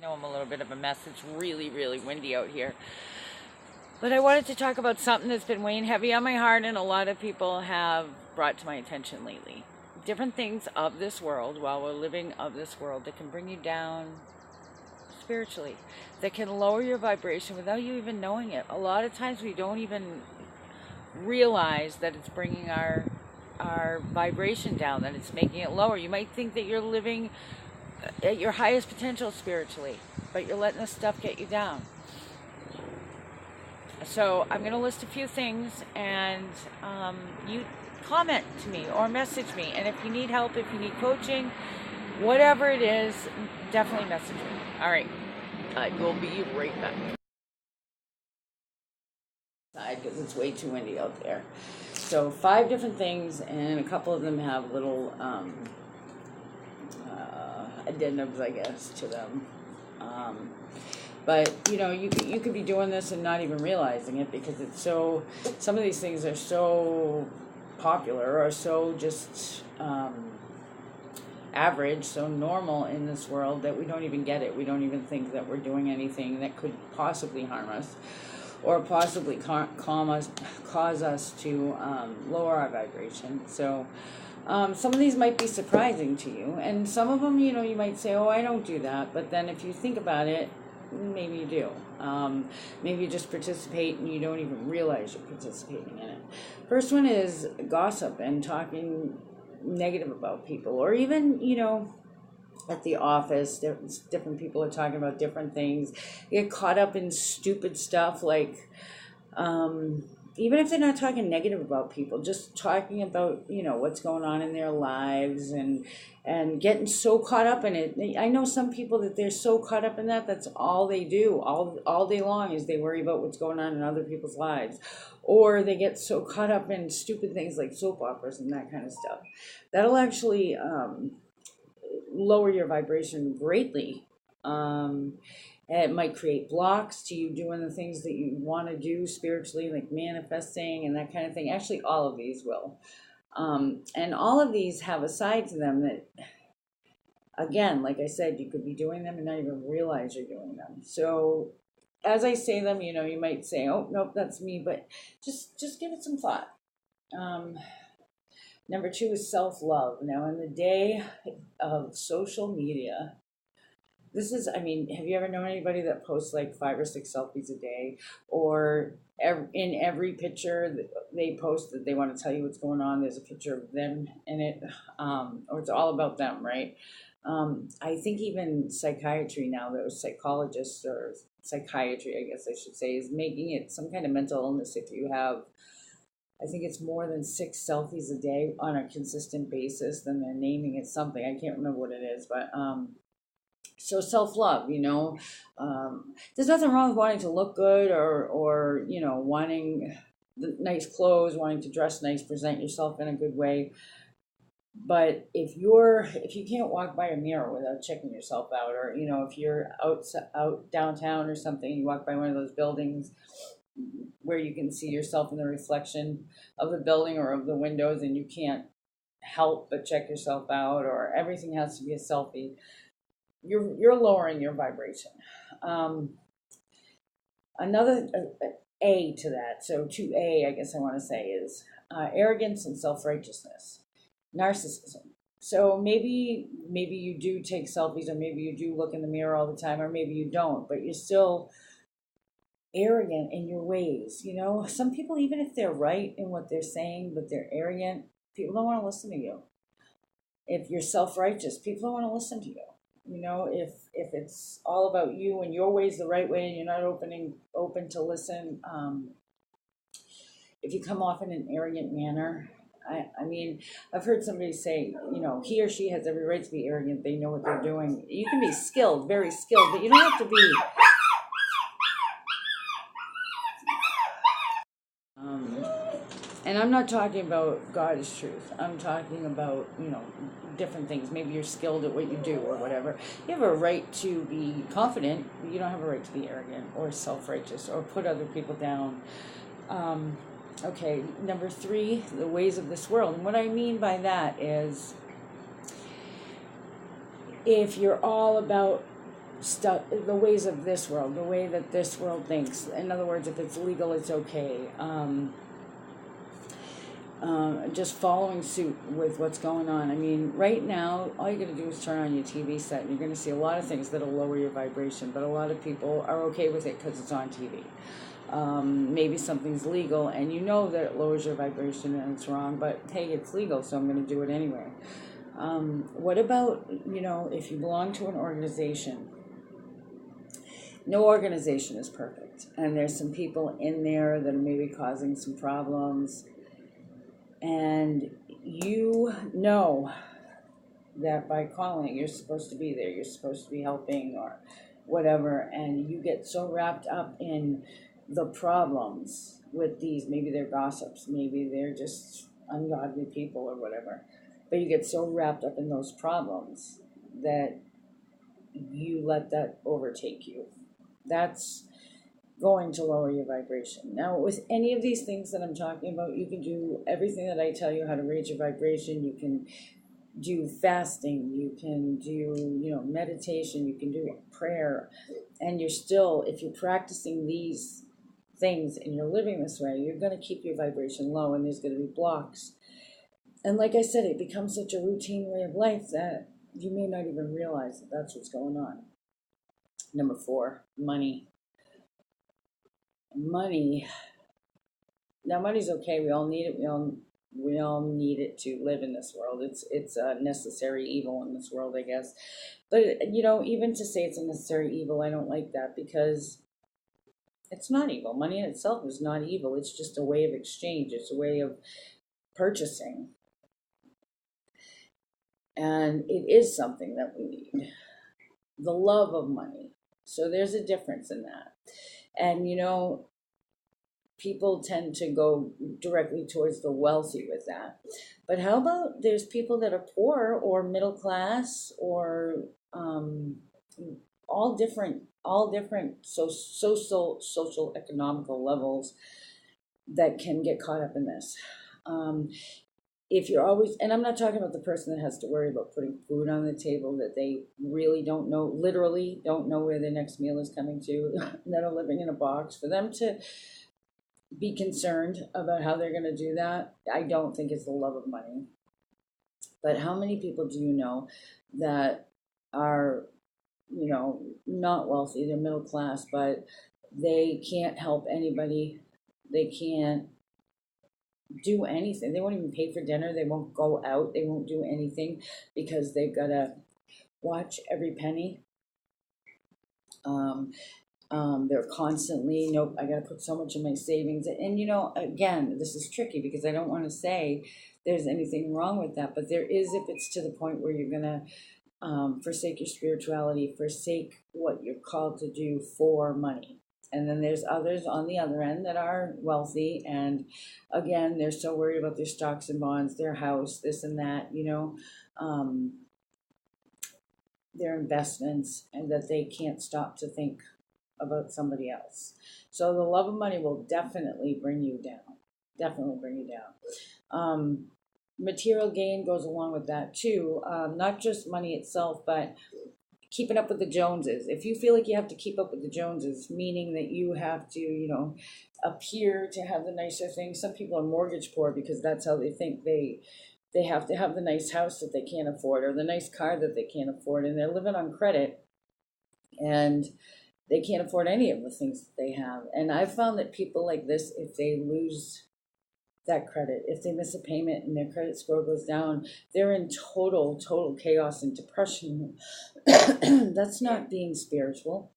know I'm a little bit of a mess. It's really, really windy out here. But I wanted to talk about something that's been weighing heavy on my heart and a lot of people have brought to my attention lately. Different things of this world, while we're living of this world, that can bring you down spiritually, that can lower your vibration without you even knowing it. A lot of times we don't even realize that it's bringing our vibration down, that it's making it lower. You might think that you're living at your highest potential spiritually, but you're letting this stuff get you down. So I'm going to list a few things, and you comment to me or message me. And if you need help, if you need coaching, whatever it is, definitely message me. All right, I will be right back. Because it's way too windy out there. So 5 different things, and a couple of them have little addendums, I guess, to them. But you know, you could be doing this and not even realizing it, because it's so, some of these things are so popular or so just average, so normal in this world, that we don't even get it. We don't even think that we're doing anything that could possibly harm us or possibly cause us to lower our vibration. So some of these might be surprising to you, and some of them, you know, you might say, oh, I don't do that. But then if you think about it, maybe you do. Maybe you just participate and you don't even realize you're participating in it. First one is gossip and talking negative about people, or even, you know, at the office, different people are talking about different things. You get caught up in stupid stuff, like even if they're not talking negative about people, just talking about, you know, what's going on in their lives, and getting so caught up in it. I know some people that they're so caught up in that's all they do all day long, is they worry about what's going on in other people's lives, or they get so caught up in stupid things like soap operas and that kind of stuff. That'll actually lower your vibration greatly. It might create blocks to you doing the things that you want to do spiritually, like manifesting and that kind of thing. Actually, all of these will. And all of these have a side to them that, again, like I said, you could be doing them and not even realize you're doing them. So as I say them, you know, you might say, oh, nope, that's me, but just give it some thought. Number 2 is self-love. Now, in the day of social media, this is, I mean, have you ever known anybody that posts like 5 or 6 selfies a day, or in every picture that they post that they want to tell you what's going on, there's a picture of them in it, or it's all about them, right? I think even psychiatry now, those psychologists, or psychiatry, I guess I should say, is making it some kind of mental illness if you have, I think it's more than 6 selfies a day on a consistent basis, then they're naming it something. I can't remember what it is, but so self-love, you know, there's nothing wrong with wanting to look good, or you know, wanting the nice clothes, wanting to dress nice, present yourself in a good way. But if you can't walk by a mirror without checking yourself out, or you know, if you're out downtown or something, you walk by one of those buildings where you can see yourself in the reflection of the building or of the windows, and you can't help but check yourself out, or everything has to be a selfie, you're lowering your vibration. Another A to that, so 2A, I guess I want to say, is arrogance and self-righteousness, narcissism. So maybe you do take selfies, or maybe you do look in the mirror all the time, or maybe you don't, but you're still arrogant in your ways. You know, some people, even if they're right in what they're saying, but they're arrogant, people don't want to listen to you. If you're self-righteous, people don't want to listen to you. You know, if it's all about you and your way's the right way, and you're not open to listen, if you come off in an arrogant manner, I mean, I've heard somebody say, you know, he or she has every right to be arrogant. They know what they're doing. You can be skilled, very skilled, but you don't have to be. And I'm not talking about God is truth. I'm talking about, you know, different things. Maybe you're skilled at what you do or whatever. You have a right to be confident, but you don't have a right to be arrogant or self-righteous or put other people down. Okay, number 3, the ways of this world. And what I mean by that is, if you're all about stuff, the ways of this world, the way that this world thinks. In other words, if it's legal, it's okay. Just following suit with what's going on. I mean, right now, all you gotta do is turn on your TV set, and you're gonna see a lot of things that'll lower your vibration. But a lot of people are okay with it because it's on TV. Maybe something's legal, and you know that it lowers your vibration and it's wrong. But hey, it's legal, so I'm gonna do it anyway. What about, if you belong to an organization? No organization is perfect, and there's some people in there that are maybe causing some problems, and you know that by calling, you're supposed to be there, you're supposed to be helping or whatever, and you get so wrapped up in the problems with these, maybe they're gossips, maybe they're just ungodly people or whatever, but you get so wrapped up in those problems that you let that overtake you. That's going to lower your vibration. Now, with any of these things that I'm talking about, you can do everything that I tell you how to raise your vibration. You can do fasting, you can do, meditation, you can do prayer, and you're still, if you're practicing these things and you're living this way, you're going to keep your vibration low, and there's going to be blocks. And like I said, it becomes such a routine way of life that you may not even realize that that's what's going on. Number 4, money. Money. Now, money's okay. We all need it. We all need it to live in this world. It's a necessary evil in this world, I guess. But even to say it's a necessary evil, I don't like that, because it's not evil. Money in itself is not evil. It's just a way of exchange. It's a way of purchasing. And it is something that we need. The love of money. So there's a difference in that. And, people tend to go directly towards the wealthy with that. But how about there's people that are poor or middle class or all different social economical levels that can get caught up in this. If you're always, and I'm not talking about the person that has to worry about putting food on the table, that they really literally don't know where their next meal is coming to, that are living in a box. For them to be concerned about how they're going to do that, I don't think it's the love of money. But how many people do you know that are, not wealthy, they're middle class, but they can't help anybody, they can't do anything, they won't even pay for dinner, they won't go out, they won't do anything because they've got to watch every penny. They're constantly, nope, I got to put so much in my savings. And, again, this is tricky because I don't want to say there's anything wrong with that, but there is, if it's to the point where you're going to forsake your spirituality, forsake what you're called to do for money. And then there's others on the other end that are wealthy, and again, they're so worried about their stocks and bonds, their house, this and that, their investments, and that they can't stop to think about somebody else. So the love of money will definitely bring you down. Material gain goes along with that too. Not just money itself, but keeping up with the Joneses. If you feel like you have to keep up with the Joneses, meaning that you have to, appear to have the nicer things. Some people are mortgage poor because that's how they think they have to have the nice house that they can't afford, or the nice car that they can't afford, and they're living on credit, and they can't afford any of the things that they have. And I've found that people like this, if they lose that credit, if they miss a payment and their credit score goes down, they're in total chaos and depression. That's not being spiritual.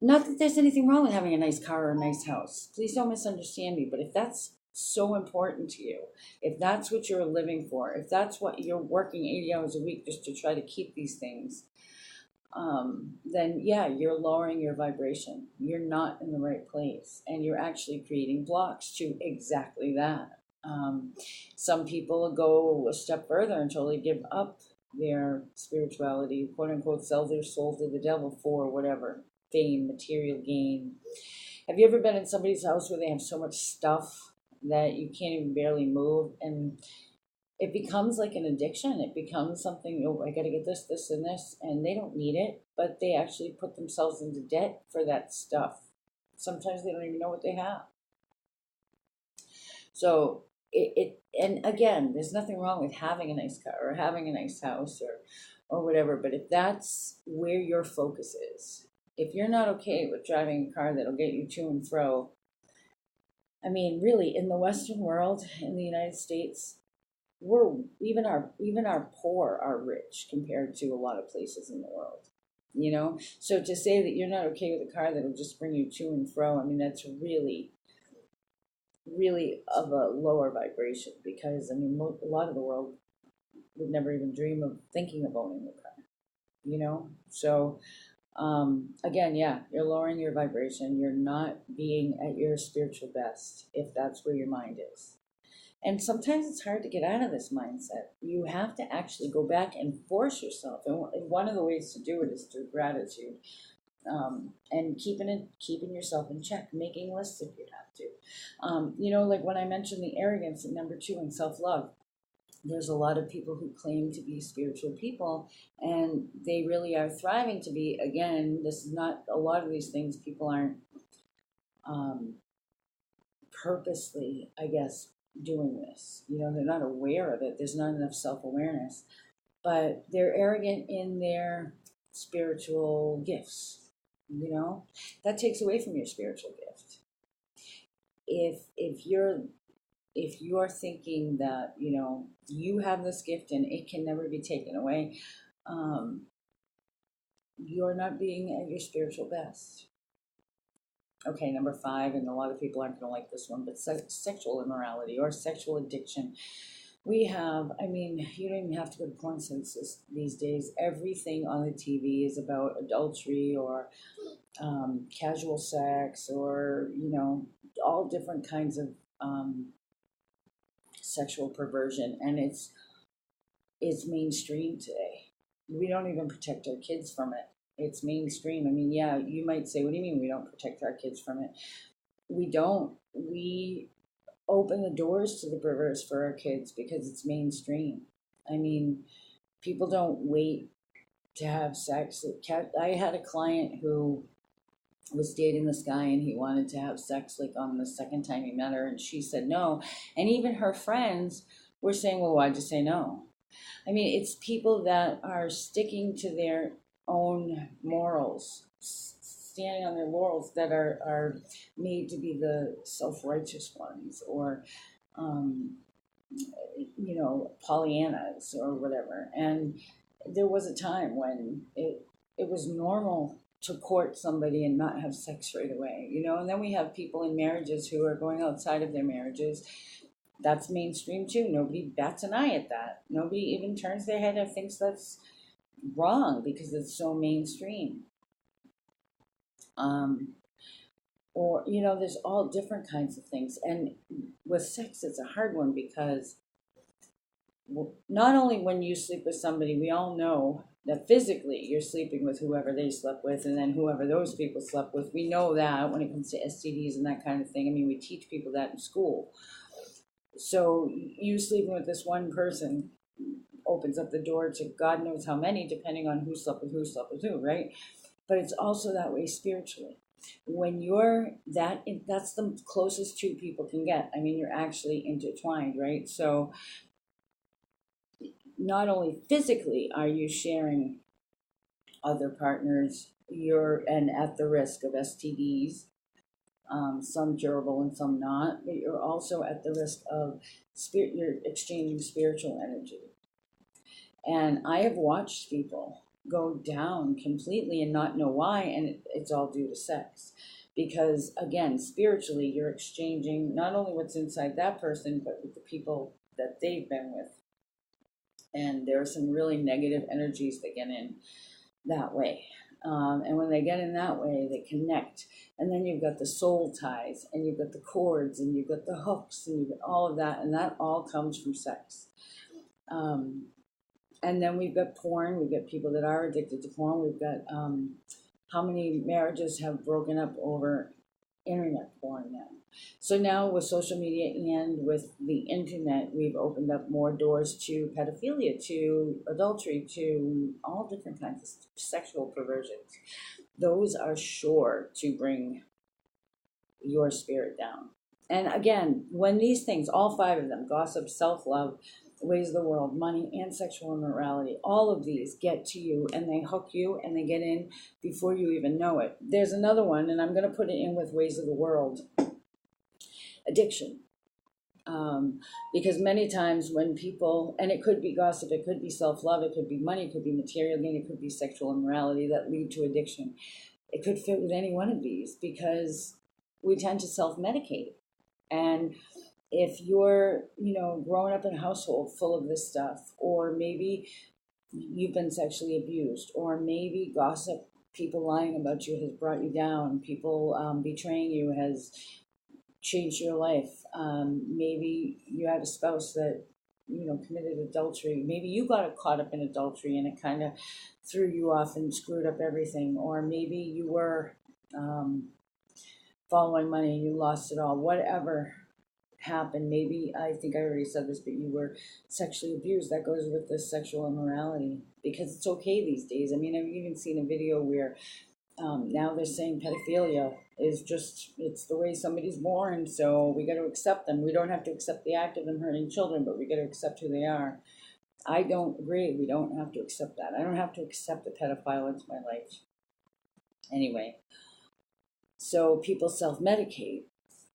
Not that there's anything wrong with having a nice car or a nice house. Please don't misunderstand me, but if that's so important to you, if that's what you're living for, if that's what you're working 80 hours a week just to try to keep these things, then yeah, you're lowering your vibration. You're not in the right place, and you're actually creating blocks to exactly that. Some people go a step further until they give up their spirituality, quote unquote, sell their soul to the devil for whatever, fame, material gain. Have you ever been in somebody's house where they have so much stuff that you can't even barely move? And it becomes like an addiction. It becomes something, oh, I got to get this, this, and this, and they don't need it, but they actually put themselves into debt for that stuff. Sometimes they don't even know what they have. So and again, there's nothing wrong with having a nice car or having a nice house or whatever, but if that's where your focus is, if you're not okay with driving a car that'll get you to and fro, I mean, really, in the Western world, in the United States, we're even our poor are rich compared to a lot of places in the world. So to say that you're not okay with a car that'll just bring you to and fro, I mean, that's really really of a lower vibration, because I mean a lot of the world would never even dream of thinking of owning a car. So again, yeah, you're lowering your vibration. You're not being at your spiritual best if that's where your mind is. And sometimes it's hard to get out of this mindset. You have to actually go back and force yourself. And one of the ways to do it is through gratitude, and keeping yourself in check, making lists if you have to. Like when I mentioned the arrogance at number 2 in self-love, there's a lot of people who claim to be spiritual people, and they really are thriving to be. Again, this is not a lot of these things. People aren't purposely, I guess, doing this. They're not aware of it. There's not enough self-awareness, but they're arrogant in their spiritual gifts. That takes away from your spiritual gift. If you're thinking that you have this gift and it can never be taken away, you're not being at your spiritual best. Okay, number 5, and a lot of people aren't going to like this one, but sexual immorality or sexual addiction. We have, I mean, you don't even have to go to porn sites these days. Everything on the TV is about adultery or casual sex, or all different kinds of sexual perversion, and it's mainstream today. We don't even protect our kids from it. It's mainstream. I mean, yeah, you might say, what do you mean we don't protect our kids from it? We don't. We open the doors to the perverse for our kids because it's mainstream. I mean, people don't wait to have sex. I had a client who was dating this guy, and he wanted to have sex like on the second time he met her, and she said no. And even her friends were saying, well, why'd you say no? I mean, it's people that are sticking to their own morals, standing on their laurels, that are made to be the self-righteous ones, or Pollyannas or whatever. And there was a time when it was normal to court somebody and not have sex right away, and then we have people in marriages who are going outside of their marriages. That's mainstream too. Nobody bats an eye at that. Nobody even turns their head or thinks that's wrong because it's so mainstream. Or, there's all different kinds of things. And with sex, it's a hard one because not only when you sleep with somebody, we all know that physically you're sleeping with whoever they slept with, and then whoever those people slept with. We know that when it comes to STDs and that kind of thing. I mean, we teach people that in school. So you sleeping with this one person opens up the door to God knows how many, depending on who slept with who, right? But it's also that way spiritually. When you're that's the closest two people can get. I mean, you're actually intertwined, right? So not only physically are you sharing other partners, you're at the risk of STDs, some durable and some not, but you're also at the risk of you're exchanging spiritual energy. And I have watched people go down completely and not know why, and it's all due to sex. Because again, spiritually, you're exchanging not only what's inside that person, but with the people that they've been with. And there are some really negative energies that get in that way. And when they get in that way, they connect. And then you've got the soul ties, and you've got the cords, and you've got the hooks, and you've got all of that. And that all comes from sex. And then we've got porn. We've got people that are addicted to porn. We've got how many marriages have broken up over internet porn now. So now with social media and with the internet, we've opened up more doors to pedophilia, to adultery, to all different kinds of sexual perversions. Those are sure to bring your spirit down. And again, when these things, all five of them, gossip, self-love, ways of the world, money, and sexual immorality, all of these get to you and they hook you and they get in before you even know it. There's another one, and I'm going to put it in with ways of the world: addiction. Because many times when people, and it could be gossip, it could be self-love, it could be money, it could be material gain, it could be sexual immorality that lead to addiction. It could fit with any one of these because we tend to self-medicate. And if you're, growing up in a household full of this stuff, or maybe you've been sexually abused, or maybe gossip, people lying about you has brought you down, people betraying you has changed your life. Maybe you had a spouse that, committed adultery. Maybe you got caught up in adultery and it kind of threw you off and screwed up everything. Or maybe you were following money and you lost it all. Whatever happened, maybe, I think I already said this, but you were sexually abused. That goes with the sexual immorality, because it's okay these days. I mean, I've even seen a video where now they're saying pedophilia is just, it's the way somebody's born, so we got to accept them. We don't have to accept the act of them hurting children, but we got to accept who they are. I don't agree. We don't have to accept that. I don't have to accept a pedophile into my life. Anyway, so people self-medicate.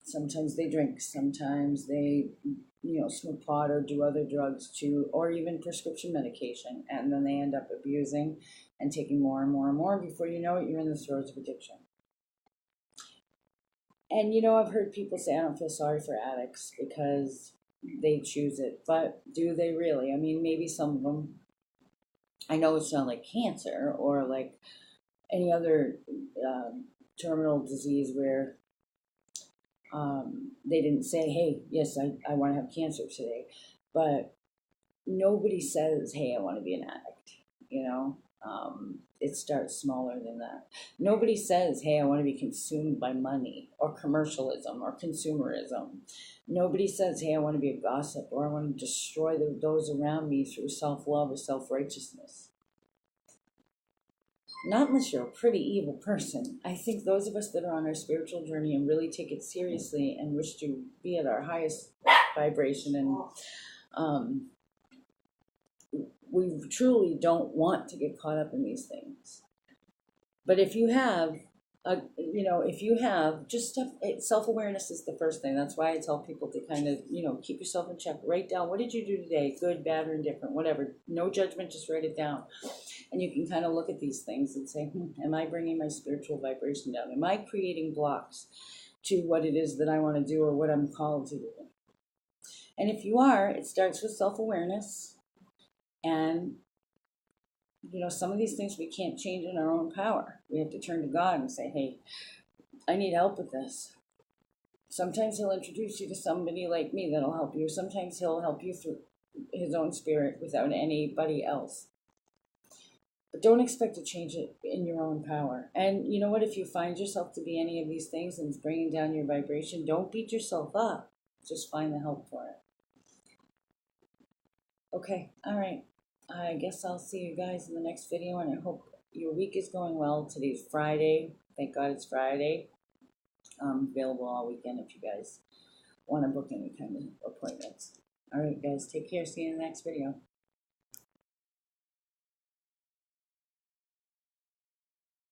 Sometimes they drink, sometimes they, smoke pot or do other drugs too, or even prescription medication, and then they end up abusing and taking more and more and more. Before you know it, you're in the throes of addiction. And I've heard people say, I don't feel sorry for addicts because they choose it, but do they really? I mean, maybe some of them. I know it's not like cancer or like any other terminal disease where they didn't say, hey, yes, I want to have cancer today. But nobody says, hey, I want to be an addict. It starts smaller than that. Nobody says, hey, I want to be consumed by money or commercialism or consumerism. Nobody says, hey, I want to be a gossip or I want to destroy those around me through self-love or self-righteousness. Not unless you're a pretty evil person. I think those of us that are on our spiritual journey and really take it seriously and wish to be at our highest vibration, and we truly don't want to get caught up in these things. But if you have, just stuff, self-awareness is the first thing. That's why I tell people to kind of, keep yourself in check. Write down, what did you do today? Good, bad, or indifferent, whatever. No judgment, just write it down. And you can kind of look at these things and say, am I bringing my spiritual vibration down? Am I creating blocks to what it is that I want to do or what I'm called to do? And if you are, it starts with self-awareness. And, some of these things we can't change in our own power. We have to turn to God and say, hey, I need help with this. Sometimes he'll introduce you to somebody like me that'll help you. Sometimes he'll help you through his own spirit without anybody else. But don't expect to change it in your own power. And you know what? If you find yourself to be any of these things and it's bringing down your vibration, don't beat yourself up. Just find the help for it. Okay, all right. I guess I'll see you guys in the next video, and I hope your week is going well. Today's Friday. Thank God it's Friday. I'm available all weekend if you guys want to book any kind of appointments. All right, guys, take care. See you in the next video.